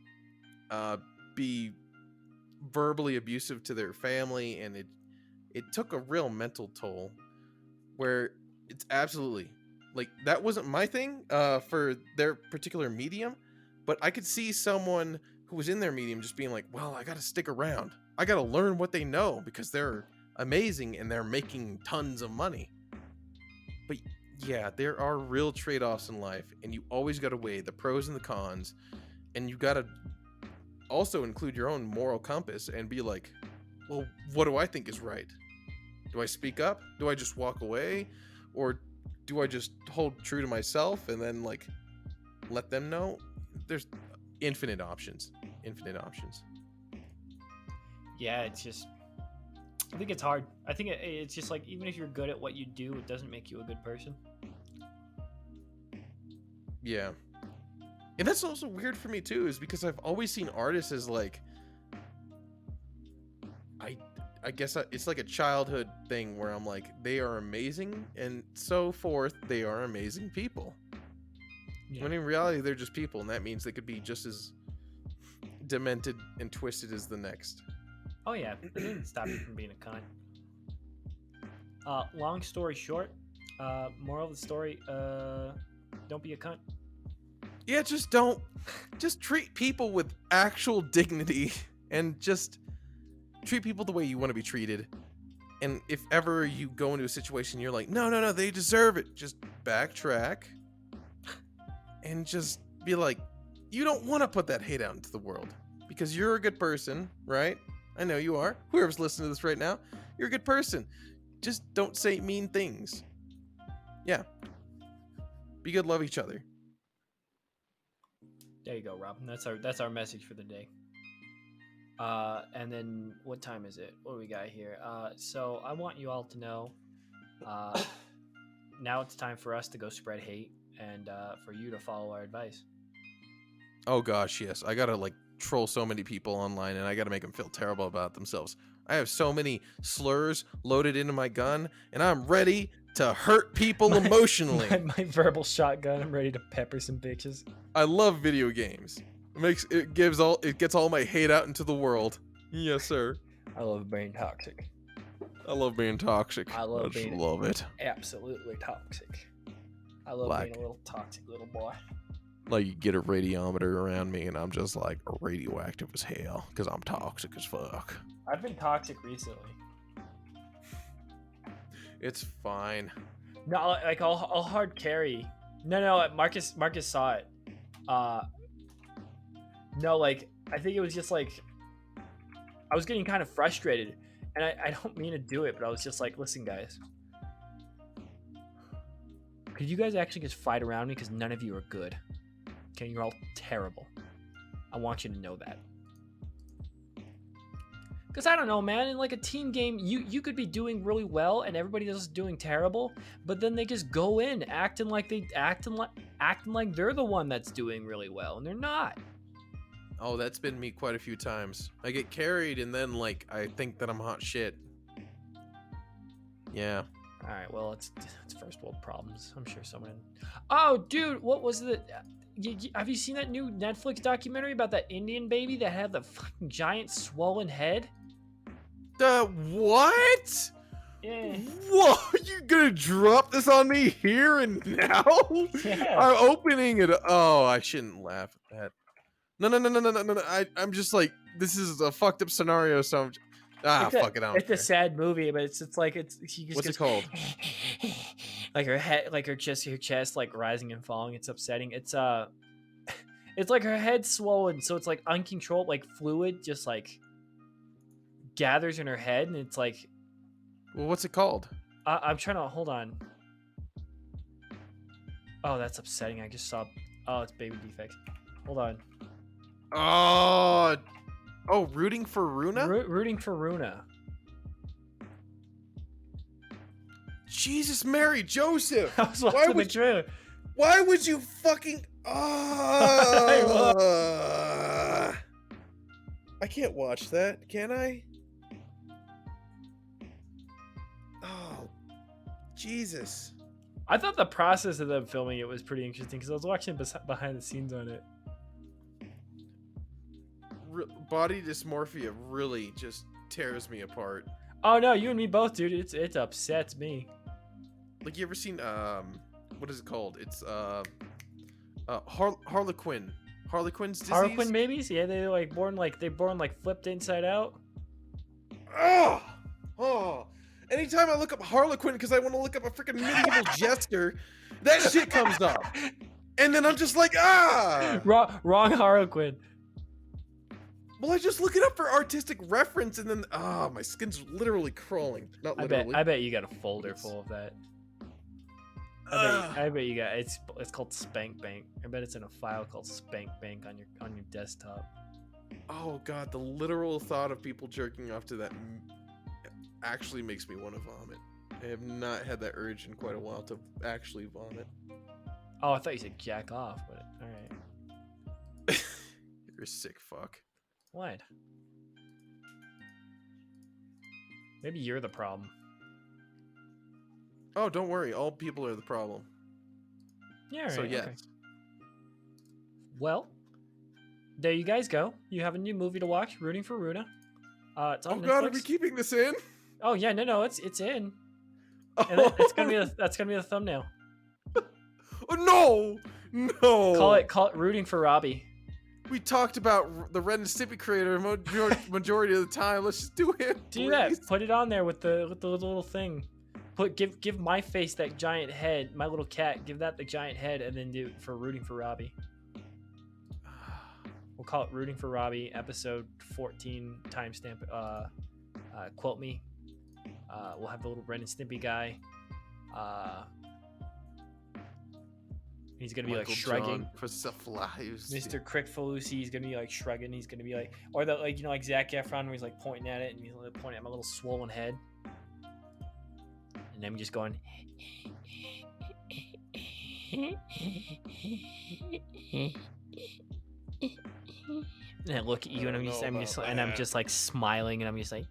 be verbally abusive to their family, and it took a real mental toll. Where it's absolutely like that wasn't my thing for their particular medium, but I could see someone who was in their medium just being like, well, I gotta stick around. I gotta learn what they know because they're amazing and they're making tons of money. But yeah, there are real trade-offs in life, and you always gotta weigh the pros and the cons, and you gotta also include your own moral compass and be like, well, what do I think is right? Do I speak up? Do I just walk away? Or do I just hold true to myself and then like let them know? There's infinite options. Yeah, it's just, I think it's hard. I think it's just like, even if you're good at what you do, it doesn't make you a good person. Yeah. And that's also weird for me too, is because I've always seen artists as like, I guess it's like a childhood thing where I'm like, they are amazing, and so forth, they are amazing people. Yeah. When in reality, they're just people, and that means they could be just as demented and twisted as the next. Oh yeah, it didn't stop you from being a cunt. Long story short, moral of the story, don't be a cunt. Yeah, just treat people with actual dignity, and just treat people the way you want to be treated. And if ever you go into a situation you're like, no, they deserve it, just backtrack and just be like, you don't want to put that hate out into the world because you're a good person, right? I know you are. Whoever's listening to this right now, you're a good person. Just don't say mean things. Yeah. Be good, love each other. There you go, Rob. That's our message for the day. And then what time is it? What do we got here? So I want you all to know, now it's time for us to go spread hate and for you to follow our advice. Oh gosh, yes. I gotta like troll so many people online, and I gotta make them feel terrible about themselves. I have so many slurs loaded into my gun, and I'm ready to hurt people emotionally. My verbal shotgun. I'm ready to pepper some bitches. I love video games. It gets all my hate out into the world. Yes, sir. I love being toxic. I love being toxic. I love being love it. Absolutely toxic. I love being a little toxic little boy. Like you get a radiometer around me, and I'm just like radioactive as hell because I'm toxic as fuck. I've been toxic recently. It's fine. No, like I'll hard carry. No, Marcus saw it. No, like I think it was just like I was getting kind of frustrated, and I don't mean to do it, but I was just like, listen, guys, could you guys actually just fight around me? Because none of you are good. Okay, you're all terrible. I want you to know that. Because I don't know, man, in like a team game, you could be doing really well and everybody else is doing terrible, but then they just go in acting like they're the one that's doing really well, and they're not. Oh, that's been me quite a few times. I get carried, and then like I think that I'm hot shit. Yeah. All right, well, it's first world problems. I'm sure someone. Oh, dude, what was the? Have you seen that new Netflix documentary about that Indian baby that had the fucking giant swollen head? What? Yeah. Whoa, you gonna drop this on me here and now? Yeah. I'm opening it. Oh, I shouldn't laugh at that. No. I'm just like, this is a fucked up scenario, so fuck it out. It's a sad movie, but it's like she just What's goes, it called? Like her head, like her chest like rising and falling. It's upsetting. It's like her head's swollen, so it's like uncontrolled, like fluid just like gathers in her head, and it's like. Well, what's it called? I'm trying to hold on. Oh, that's upsetting. I just saw. Oh, it's baby defects. Hold on. Oh, rooting for Runa? Rooting for Runa. Jesus, Mary, Joseph. I was watching the trailer. Why would you fucking? I can't watch that, can I? Oh, Jesus. I thought the process of them filming it was pretty interesting because I was watching behind the scenes on it. Body dysmorphia really just tears me apart. Oh no, you and me both, dude. It upsets me. Like, you ever seen what is it called? It's Harlequin. Harlequin's disease. Harlequin babies? Yeah, they're born flipped inside out. Oh. Anytime I look up Harlequin because I want to look up a freaking medieval jester, that shit comes up. And then I'm just like, Wrong Harlequin. Well, I just look it up for artistic reference, and then my skin's literally crawling. Not literally. I bet you got a folder full of that. I bet you got it's called Spank Bank. I bet it's in a file called Spank Bank on your desktop. Oh god, the literal thought of people jerking off to that actually makes me want to vomit. I have not had that urge in quite a while to actually vomit. Oh, I thought you said jack off, but all right. You're a sick fuck. What? Maybe you're the problem. Oh, don't worry. All people are the problem. Yeah, right, so yes. Okay. Well, there you guys go. You have a new movie to watch, Rooting for Runa. It's on Netflix. God, are we keeping this in? Oh yeah, no, it's in. And that's gonna be the thumbnail. Oh no! Call it Rooting for Robbie. We talked about the Ren and Stimpy creator majority of the time. Let's just do it. Do that. Put it on there with the little thing. Give my face that giant head. My little cat. Give that the giant head, and then do it for Rooting for Robbie. We'll call it Rooting for Robbie, episode 14 timestamp. Quote me. We'll have the little Ren and Stimpy guy. He's gonna be Michael like shrugging. Mr. Kricfalusi, he's gonna be like shrugging. He's gonna be like, or the like Zac Efron, where he's like pointing at it and he's pointing at my little swollen head, and I'm just going. And I look at you, and I'm just like smiling, and I'm just like,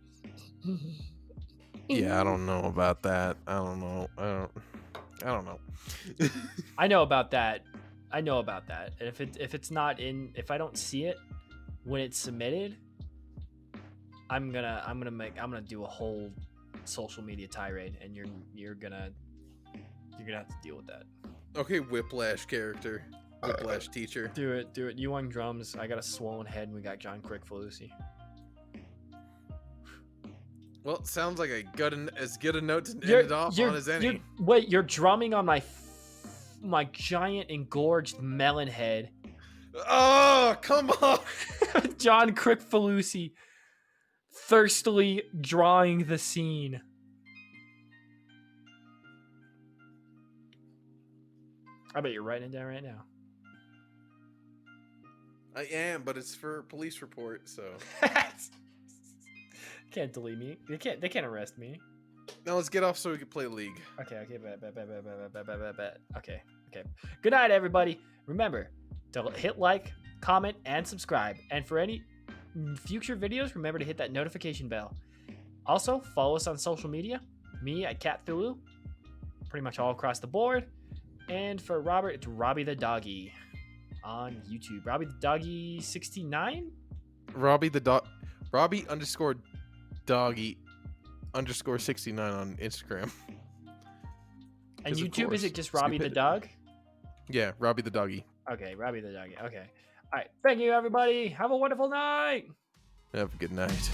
Yeah, I don't know about that. I don't know. I don't know. I know about that. I know about that. And if it's not in, if I don't see it when it's submitted, I'm gonna do a whole social media tirade, and you're gonna have to deal with that. Okay, Whiplash character, Whiplash teacher. Do it. You on drums. I got a swollen head, and we got John Kricfalusi. Well, it sounds like as good a note to end it off on as any. Wait, you're drumming on my giant engorged melon head. Oh, come on. John Kricfalusi thirstily drawing the scene. I bet you're writing it down right now. I am, but it's for police report, so. Can't delete me. They can't arrest me. Now let's get off so we can play League. Okay, bet. Okay. Good night, everybody. Remember to hit like, comment, and subscribe. And for any future videos, remember to hit that notification bell. Also, follow us on social media. Me at Catfilu, pretty much all across the board. And for Robert, it's Robbie the Doggy on YouTube. Robbie the Doggy 69. Robbie _doggy _69 on Instagram. And YouTube, is it just Robbie the Dog? Yeah, Robbie the Doggy. Okay, Robbie the Doggy. Okay. All right. Thank you, everybody. Have a wonderful night. Have a good night.